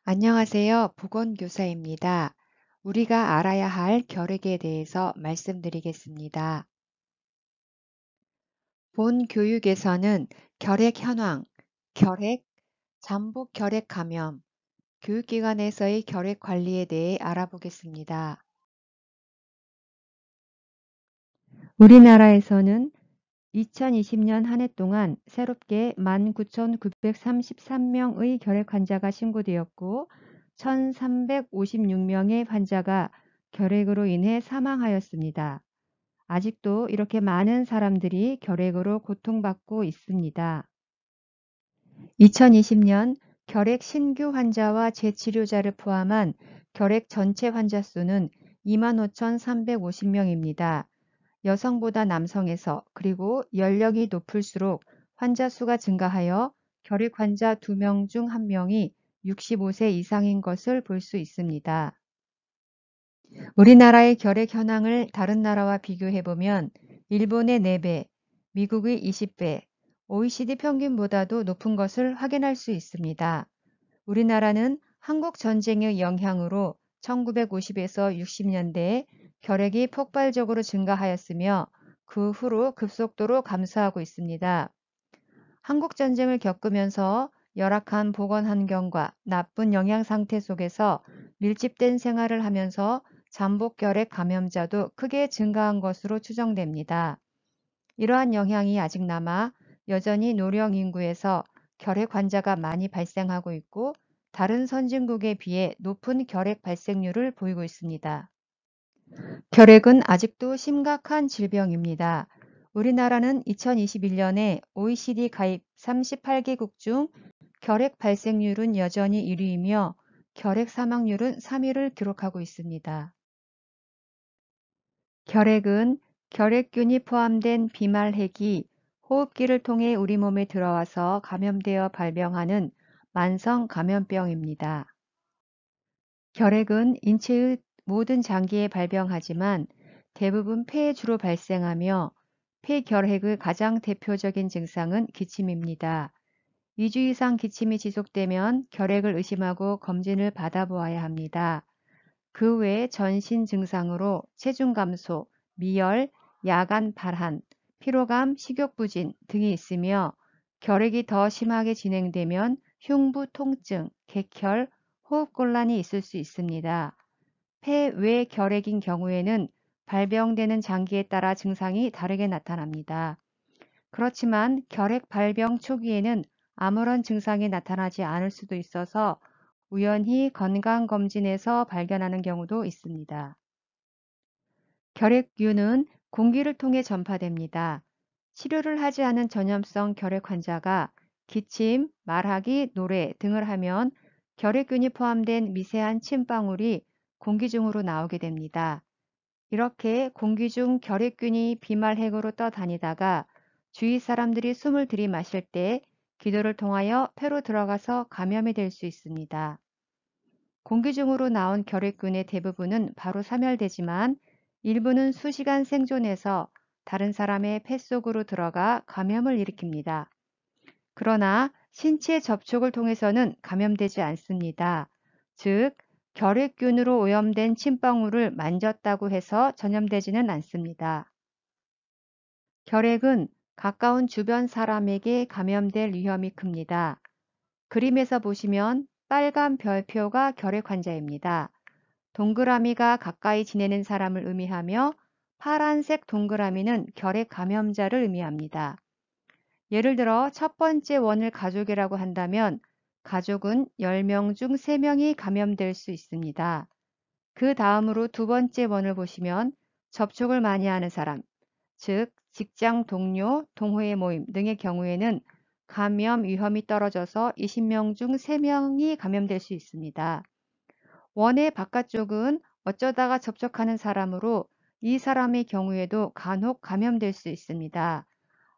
안녕하세요. 보건교사입니다. 우리가 알아야 할 결핵에 대해서 말씀드리겠습니다. 본 교육에서는 결핵 현황, 결핵, 잠복 결핵 감염, 교육기관에서의 결핵 관리에 대해 알아보겠습니다. 우리나라에서는 2020년 한 해 동안 새롭게 19,933명의 결핵 환자가 신고되었고 1,356명의 환자가 결핵으로 인해 사망하였습니다. 아직도 이렇게 많은 사람들이 결핵으로 고통받고 있습니다. 2020년 결핵 신규 환자와 재치료자를 포함한 결핵 전체 환자 수는 25,350명입니다. 여성보다 남성에서 그리고 연령이 높을수록 환자 수가 증가하여 결핵 환자 2명 중 1명이 65세 이상인 것을 볼 수 있습니다. 우리나라의 결핵 현황을 다른 나라와 비교해보면 일본의 4배, 미국의 20배, OECD 평균보다도 높은 것을 확인할 수 있습니다. 우리나라는 한국 전쟁의 영향으로 1950에서 60년대에 결핵이 폭발적으로 증가하였으며 그 후로 급속도로 감소하고 있습니다. 한국 전쟁을 겪으면서 열악한 보건 환경과 나쁜 영양 상태 속에서 밀집된 생활을 하면서 잠복 결핵 감염자도 크게 증가한 것으로 추정됩니다. 이러한 영향이 아직 남아 여전히 노령 인구에서 결핵 환자가 많이 발생하고 있고 다른 선진국에 비해 높은 결핵 발생률을 보이고 있습니다. 결핵은 아직도 심각한 질병입니다. 우리나라는 2021년에 OECD 가입 38개국 중 결핵 발생률은 여전히 1위이며 결핵 사망률은 3위를 기록하고 있습니다. 결핵은 결핵균이 포함된 비말핵이 호흡기를 통해 우리 몸에 들어와서 감염되어 발병하는 만성 감염병입니다. 결핵은 인체의 모든 장기에 발병하지만 대부분 폐에 주로 발생하며 폐결핵의 가장 대표적인 증상은 기침입니다. 2주 이상 기침이 지속되면 결핵을 의심하고 검진을 받아보아야 합니다. 그 외에 전신 증상으로 체중 감소, 미열, 야간 발한, 피로감, 식욕부진 등이 있으며 결핵이 더 심하게 진행되면 흉부 통증, 객혈, 호흡곤란이 있을 수 있습니다. 폐외 결핵인 경우에는 발병되는 장기에 따라 증상이 다르게 나타납니다. 그렇지만 결핵 발병 초기에는 아무런 증상이 나타나지 않을 수도 있어서 우연히 건강검진에서 발견하는 경우도 있습니다. 결핵균은 공기를 통해 전파됩니다. 치료를 하지 않은 전염성 결핵 환자가 기침, 말하기, 노래 등을 하면 결핵균이 포함된 미세한 침방울이 공기 중으로 나오게 됩니다. 이렇게 공기 중 결핵균이 비말핵으로 떠다니다가 주위 사람들이 숨을 들이마실 때 기도를 통하여 폐로 들어가서 감염이 될 수 있습니다. 공기 중으로 나온 결핵균의 대부분은 바로 사멸되지만 일부는 수시간 생존해서 다른 사람의 폐 속으로 들어가 감염을 일으킵니다. 그러나 신체 접촉을 통해서는 감염되지 않습니다. 즉, 결핵균으로 오염된 침방울을 만졌다고 해서 전염되지는 않습니다. 결핵은 가까운 주변 사람에게 감염될 위험이 큽니다. 그림에서 보시면 빨간 별표가 결핵 환자입니다. 동그라미가 가까이 지내는 사람을 의미하며 파란색 동그라미는 결핵 감염자를 의미합니다. 예를 들어 첫 번째 원을 가족이라고 한다면 가족은 10명 중 3명이 감염될 수 있습니다. 그 다음으로 두 번째 원을 보시면 접촉을 많이 하는 사람, 즉 직장 동료, 동호회 모임 등의 경우에는 감염 위험이 떨어져서 20명 중 3명이 감염될 수 있습니다. 원의 바깥쪽은 어쩌다가 접촉하는 사람으로 이 사람의 경우에도 간혹 감염될 수 있습니다.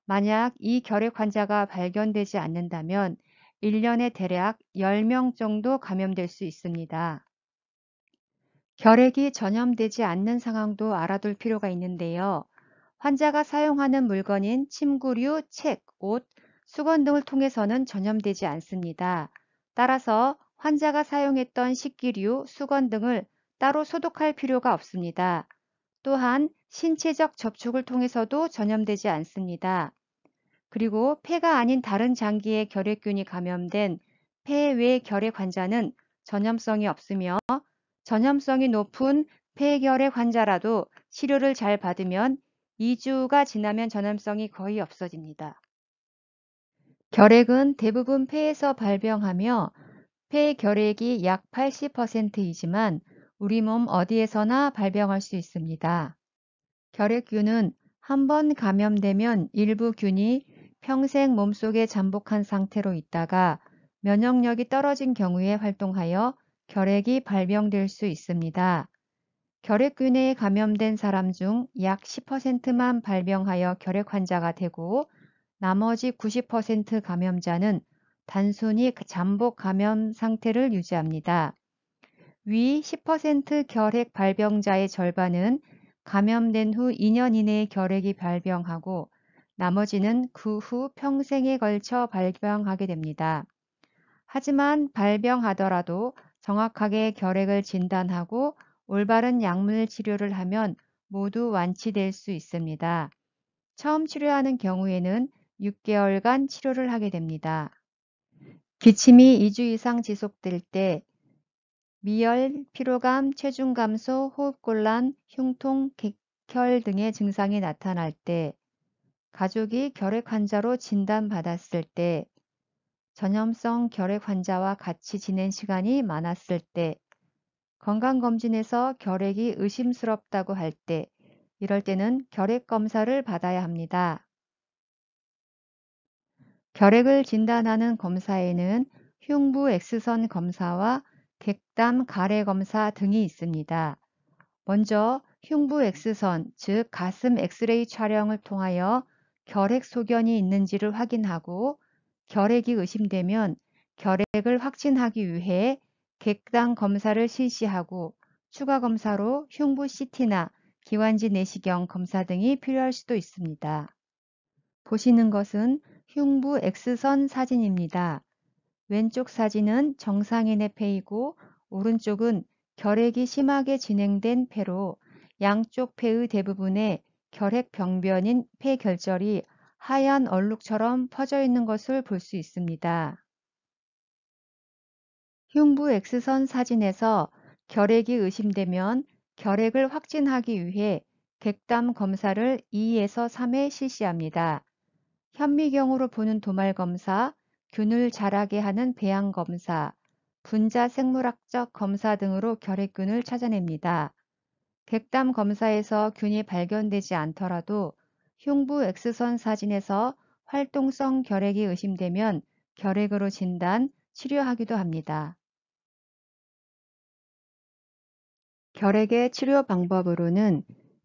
만약 이 결핵 환자가 발견되지 않는다면 1년에 대략 10명 정도 감염될 수 있습니다. 결핵이 전염되지 않는 상황도 알아둘 필요가 있는데요. 환자가 사용하는 물건인 침구류, 책, 옷, 수건 등을 통해서는 전염되지 않습니다. 따라서 환자가 사용했던 식기류, 수건 등을 따로 소독할 필요가 없습니다. 또한 신체적 접촉을 통해서도 전염되지 않습니다. 그리고 폐가 아닌 다른 장기에 결핵균이 감염된 폐외 결핵 환자는 전염성이 없으며 전염성이 높은 폐결핵 환자라도 치료를 잘 받으면 2주가 지나면 전염성이 거의 없어집니다. 결핵은 대부분 폐에서 발병하며 폐결핵이 약 80%이지만 우리 몸 어디에서나 발병할 수 있습니다. 결핵균은 한 번 감염되면 일부 균이 평생 몸속에 잠복한 상태로 있다가 면역력이 떨어진 경우에 활동하여 결핵이 발병될 수 있습니다. 결핵균에 감염된 사람 중 약 10%만 발병하여 결핵 환자가 되고 나머지 90% 감염자는 단순히 잠복 감염 상태를 유지합니다. 위 10% 결핵 발병자의 절반은 감염된 후 2년 이내에 결핵이 발병하고 나머지는 그 후 평생에 걸쳐 발병하게 됩니다. 하지만 발병하더라도 정확하게 결핵을 진단하고 올바른 약물 치료를 하면 모두 완치될 수 있습니다. 처음 치료하는 경우에는 6개월간 치료를 하게 됩니다. 기침이 2주 이상 지속될 때 미열, 피로감, 체중 감소, 호흡곤란, 흉통, 객혈 등의 증상이 나타날 때, 가족이 결핵 환자로 진단받았을 때, 전염성 결핵 환자와 같이 지낸 시간이 많았을 때, 건강검진에서 결핵이 의심스럽다고 할 때, 이럴 때는 결핵 검사를 받아야 합니다. 결핵을 진단하는 검사에는 흉부 X선 검사와 객담 가래 검사 등이 있습니다. 먼저 흉부 X선, 즉 가슴 엑스레이 촬영을 통하여 결핵 소견이 있는지를 확인하고 결핵이 의심되면 결핵을 확진하기 위해 객담 검사를 실시하고 추가 검사로 흉부 CT나 기관지 내시경 검사 등이 필요할 수도 있습니다. 보시는 것은 흉부 X선 사진입니다. 왼쪽 사진은 정상인의 폐이고 오른쪽은 결핵이 심하게 진행된 폐로 양쪽 폐의 대부분에 결핵 병변인 폐결절이 하얀 얼룩처럼 퍼져 있는 것을 볼 수 있습니다. 흉부 X선 사진에서 결핵이 의심되면 결핵을 확진하기 위해 객담 검사를 2에서 3회 실시합니다. 현미경으로 보는 도말검사, 균을 자라게 하는 배양검사, 분자 생물학적 검사 등으로 결핵균을 찾아냅니다. 객담 검사에서 균이 발견되지 않더라도 흉부 X선 사진에서 활동성 결핵이 의심되면 결핵으로 진단, 치료하기도 합니다. 결핵의 치료 방법으로는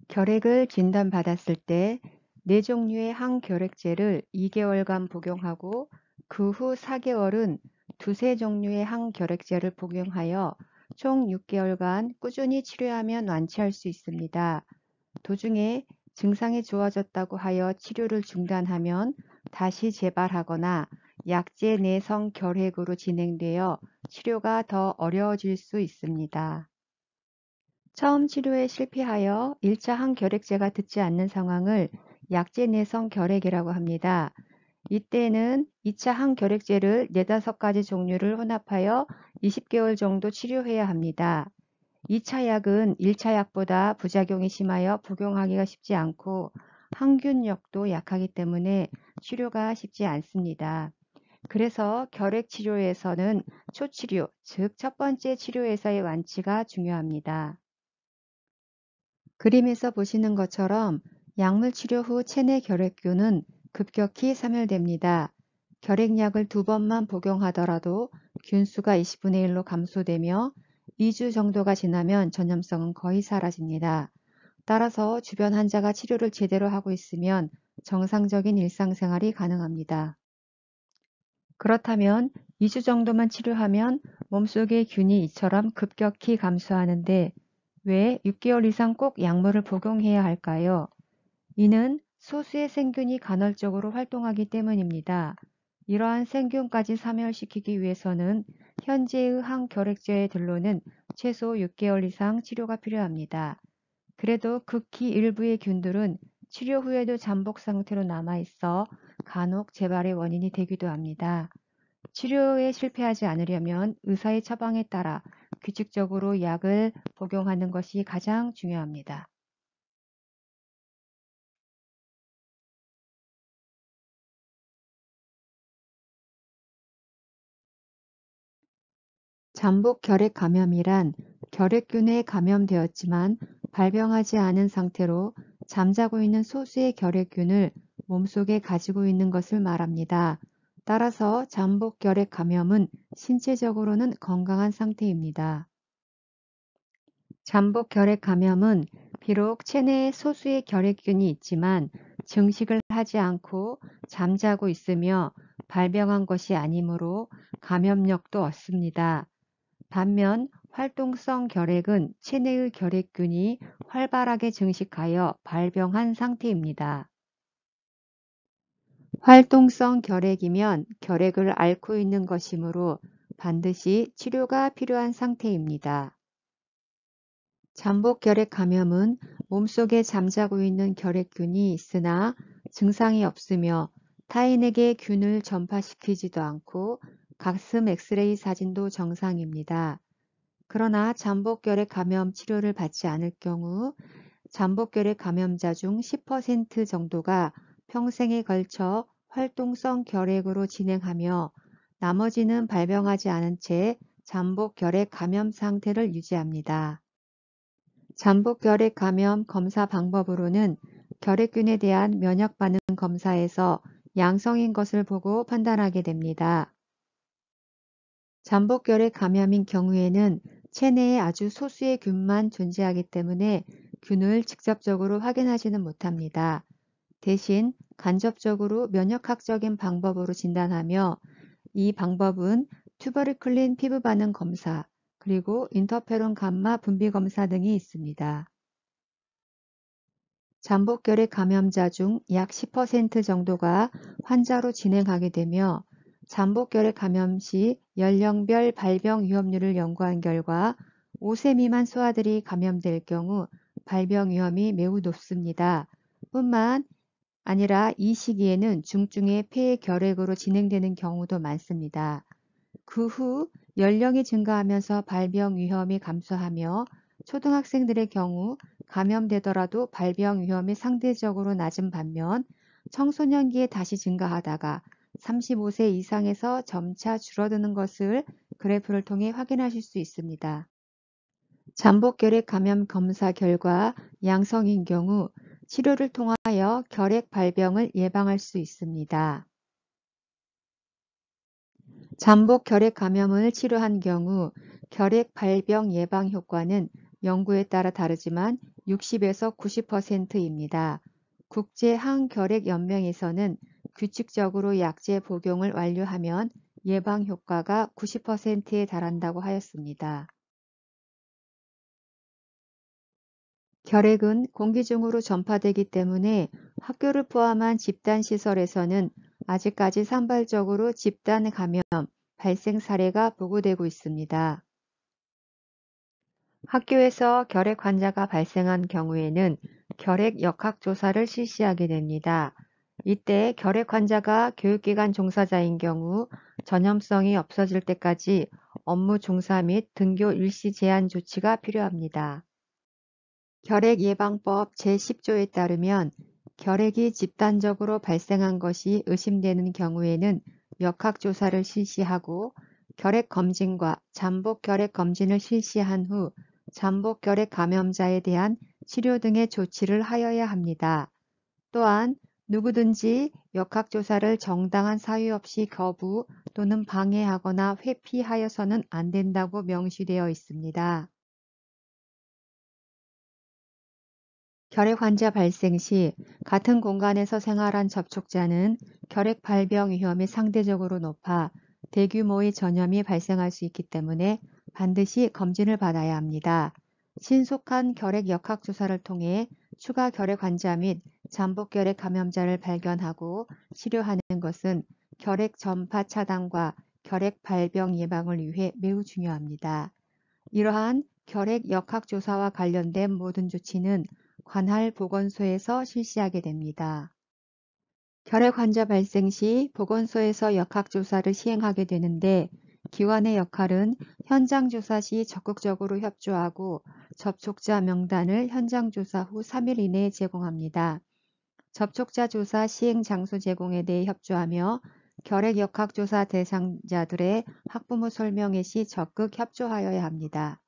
결핵을 진단받았을 때 4종류의 항결핵제를 2개월간 복용하고 그 후 4개월은 2~3종류의 항결핵제를 복용하여 총 6개월간 꾸준히 치료하면 완치할 수 있습니다. 도중에 증상이 좋아졌다고 하여 치료를 중단하면 다시 재발하거나 약제 내성 결핵으로 진행되어 치료가 더 어려워질 수 있습니다. 처음 치료에 실패하여 1차 항결핵제가 듣지 않는 상황을 약제 내성 결핵이라고 합니다. 이때는 2차 항결핵제를 4~5가지 종류를 혼합하여 20개월 정도 치료해야 합니다. 2차 약은 1차 약보다 부작용이 심하여 복용하기가 쉽지 않고 항균력도 약하기 때문에 치료가 쉽지 않습니다. 그래서 결핵 치료에서는 초치료, 즉 첫 번째 치료에서의 완치가 중요합니다. 그림에서 보시는 것처럼 약물 치료 후 체내 결핵균은 급격히 사멸됩니다. 결핵약을 2번만 복용하더라도 균수가 20분의 1로 감소되며 2주 정도가 지나면 전염성은 거의 사라집니다. 따라서 주변 환자가 치료를 제대로 하고 있으면 정상적인 일상생활이 가능합니다. 그렇다면 2주 정도만 치료하면 몸속의 균이 이처럼 급격히 감소하는데 왜 6개월 이상 꼭 약물을 복용해야 할까요? 이는 소수의 생균이 간헐적으로 활동하기 때문입니다. 이러한 생균까지 사멸시키기 위해서는 현재의 항결핵제들로는 최소 6개월 이상 치료가 필요합니다. 그래도 극히 일부의 균들은 치료 후에도 잠복 상태로 남아있어 간혹 재발의 원인이 되기도 합니다. 치료에 실패하지 않으려면 의사의 처방에 따라 규칙적으로 약을 복용하는 것이 가장 중요합니다. 잠복 결핵 감염이란 결핵균에 감염되었지만 발병하지 않은 상태로 잠자고 있는 소수의 결핵균을 몸속에 가지고 있는 것을 말합니다. 따라서 잠복 결핵 감염은 신체적으로는 건강한 상태입니다. 잠복 결핵 감염은 비록 체내에 소수의 결핵균이 있지만 증식을 하지 않고 잠자고 있으며 발병한 것이 아니므로 감염력도 없습니다. 반면 활동성 결핵은 체내의 결핵균이 활발하게 증식하여 발병한 상태입니다. 활동성 결핵이면 결핵을 앓고 있는 것이므로 반드시 치료가 필요한 상태입니다. 잠복 결핵 감염은 몸속에 잠자고 있는 결핵균이 있으나 증상이 없으며 타인에게 균을 전파시키지도 않고 가슴 엑스레이 사진도 정상입니다. 그러나 잠복결핵 감염 치료를 받지 않을 경우 잠복결핵 감염자 중 10% 정도가 평생에 걸쳐 활동성 결핵으로 진행하며 나머지는 발병하지 않은 채 잠복결핵 감염 상태를 유지합니다. 잠복결핵 감염 검사 방법으로는 결핵균에 대한 면역 반응 검사에서 양성인 것을 보고 판단하게 됩니다. 잠복결핵 감염인 경우에는 체내에 아주 소수의 균만 존재하기 때문에 균을 직접적으로 확인하지는 못합니다. 대신 간접적으로 면역학적인 방법으로 진단하며 이 방법은 튜버리클린 피부 반응 검사, 그리고 인터페론 감마 분비 검사 등이 있습니다. 잠복결핵 감염자 중 약 10% 정도가 환자로 진행하게 되며 잠복결핵 감염 시 연령별 발병 위험률을 연구한 결과 5세 미만 소아들이 감염될 경우 발병 위험이 매우 높습니다. 뿐만 아니라 이 시기에는 중증의 폐 결핵으로 진행되는 경우도 많습니다. 그 후 연령이 증가하면서 발병 위험이 감소하며 초등학생들의 경우 감염되더라도 발병 위험이 상대적으로 낮은 반면 청소년기에 다시 증가하다가 35세 이상에서 점차 줄어드는 것을 그래프를 통해 확인하실 수 있습니다. 잠복결핵 감염 검사 결과 양성인 경우 치료를 통하여 결핵 발병을 예방할 수 있습니다. 잠복 결핵 감염을 치료한 경우 결핵 발병 예방 효과는 연구에 따라 다르지만 60에서 90%입니다. 국제항결핵연맹에서는 규칙적으로 약제 복용을 완료하면 예방 효과가 90%에 달한다고 하였습니다. 결핵은 공기 중으로 전파되기 때문에 학교를 포함한 집단시설에서는 아직까지 산발적으로 집단 감염 발생 사례가 보고되고 있습니다. 학교에서 결핵 환자가 발생한 경우에는 결핵 역학조사를 실시하게 됩니다. 이때 결핵 환자가 교육기관 종사자인 경우 전염성이 없어질 때까지 업무 종사 및 등교 일시 제한 조치가 필요합니다. 결핵예방법 제10조에 따르면 결핵이 집단적으로 발생한 것이 의심되는 경우에는 역학조사를 실시하고 결핵검진과 잠복결핵검진을 실시한 후 잠복결핵 감염자에 대한 치료 등의 조치를 하여야 합니다. 또한 누구든지 역학조사를 정당한 사유 없이 거부 또는 방해하거나 회피하여서는 안 된다고 명시되어 있습니다. 결핵 환자 발생 시 같은 공간에서 생활한 접촉자는 결핵 발병 위험이 상대적으로 높아 대규모의 전염이 발생할 수 있기 때문에 반드시 검진을 받아야 합니다. 신속한 결핵 역학조사를 통해 추가 결핵 환자 및 잠복결핵 감염자를 발견하고 치료하는 것은 결핵 전파 차단과 결핵 발병 예방을 위해 매우 중요합니다. 이러한 결핵 역학조사와 관련된 모든 조치는 관할 보건소에서 실시하게 됩니다. 결핵 환자 발생 시 보건소에서 역학조사를 시행하게 되는데 기관의 역할은 현장 조사 시 적극적으로 협조하고 접촉자 명단을 현장 조사 후 3일 이내에 제공합니다. 접촉자 조사 시행 장소 제공에 대해 협조하며 결핵 역학조사 대상자들의 학부모 설명회 시 적극 협조하여야 합니다.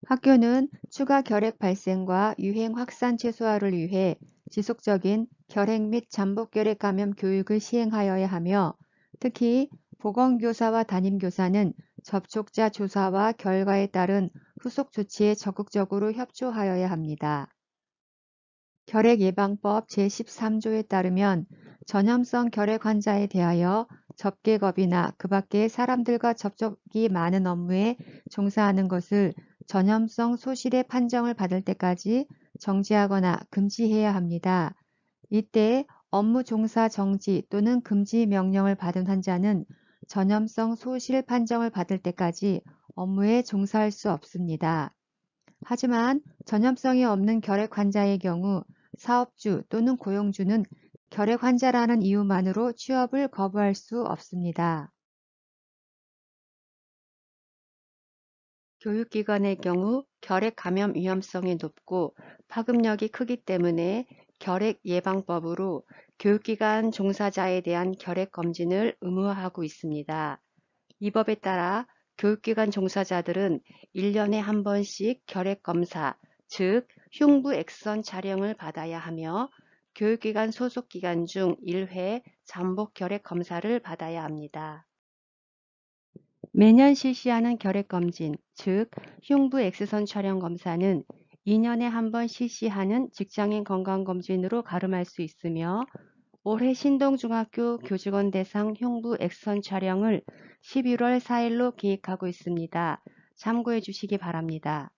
학교는 추가 결핵 발생과 유행 확산 최소화를 위해 지속적인 결핵 및 잠복결핵 감염 교육을 시행하여야 하며 특히 보건교사와 담임교사는 접촉자 조사와 결과에 따른 후속 조치에 적극적으로 협조하여야 합니다. 결핵예방법 제13조에 따르면 전염성 결핵 환자에 대하여 접객업이나 그 밖의 사람들과 접촉이 많은 업무에 종사하는 것을 전염성 소실의 판정을 받을 때까지 정지하거나 금지해야 합니다. 이때 업무 종사 정지 또는 금지 명령을 받은 환자는 전염성 소실 판정을 받을 때까지 업무에 종사할 수 없습니다. 하지만 전염성이 없는 결핵 환자의 경우 사업주 또는 고용주는 결핵 환자라는 이유만으로 취업을 거부할 수 없습니다. 교육기관의 경우 결핵 감염 위험성이 높고 파급력이 크기 때문에 결핵 예방법으로 교육기관 종사자에 대한 결핵 검진을 의무화하고 있습니다. 이 법에 따라 교육기관 종사자들은 1년에 한 번씩 결핵 검사, 즉 흉부 엑선 촬영을 받아야 하며 교육기관 소속 기간 중 1회 잠복 결핵 검사를 받아야 합니다. 매년 실시하는 결핵 검진, 즉 흉부 엑스선 촬영 검사는 2년에 한 번 실시하는 직장인 건강검진으로 가름할 수 있으며 올해 신동중학교 교직원 대상 흉부 엑스선 촬영을 11월 4일로 계획하고 있습니다. 참고해 주시기 바랍니다.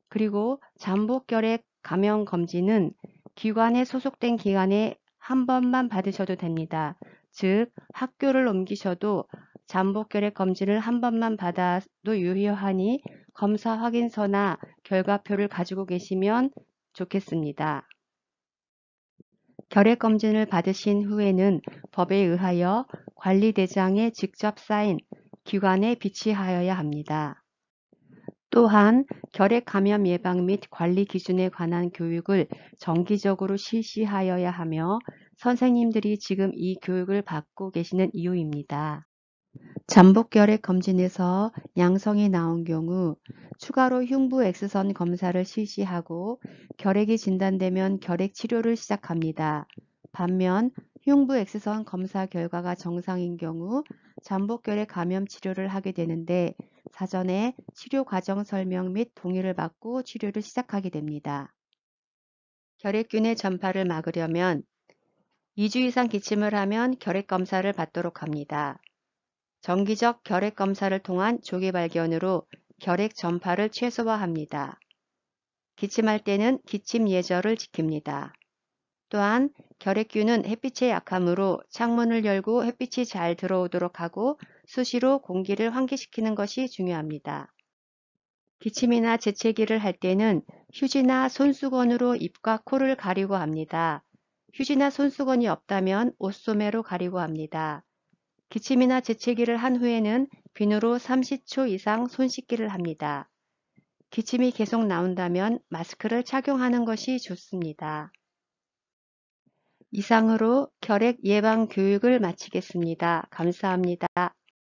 그리고 잠복결핵 감염 검진은 기관에 소속된 기간에 한 번만 받으셔도 됩니다. 즉 학교를 옮기셔도 잠복결핵 검진을 한 번만 받아도 유효하니 검사 확인서나 결과표를 가지고 계시면 좋겠습니다. 결핵 검진을 받으신 후에는 법에 의하여 관리대장에 직접 사인, 기관에 비치하여야 합니다. 또한 결핵 감염 예방 및 관리 기준에 관한 교육을 정기적으로 실시하여야 하며 선생님들이 지금 이 교육을 받고 계시는 이유입니다. 잠복결핵 검진에서 양성이 나온 경우 추가로 흉부 엑스선 검사를 실시하고 결핵이 진단되면 결핵 치료를 시작합니다. 반면 흉부 엑스선 검사 결과가 정상인 경우 잠복결핵 감염 치료를 하게 되는데 사전에 치료 과정 설명 및 동의를 받고 치료를 시작하게 됩니다. 결핵균의 전파를 막으려면 2주 이상 기침을 하면 결핵 검사를 받도록 합니다. 정기적 결핵 검사를 통한 조기 발견으로 결핵 전파를 최소화합니다. 기침할 때는 기침 예절을 지킵니다. 또한 결핵균은 햇빛에 약하므로 창문을 열고 햇빛이 잘 들어오도록 하고 수시로 공기를 환기시키는 것이 중요합니다. 기침이나 재채기를 할 때는 휴지나 손수건으로 입과 코를 가리고 합니다. 휴지나 손수건이 없다면 옷소매로 가리고 합니다. 기침이나 재채기를 한 후에는 비누로 30초 이상 손 씻기를 합니다. 기침이 계속 나온다면 마스크를 착용하는 것이 좋습니다. 이상으로 결핵 예방 교육을 마치겠습니다. 감사합니다.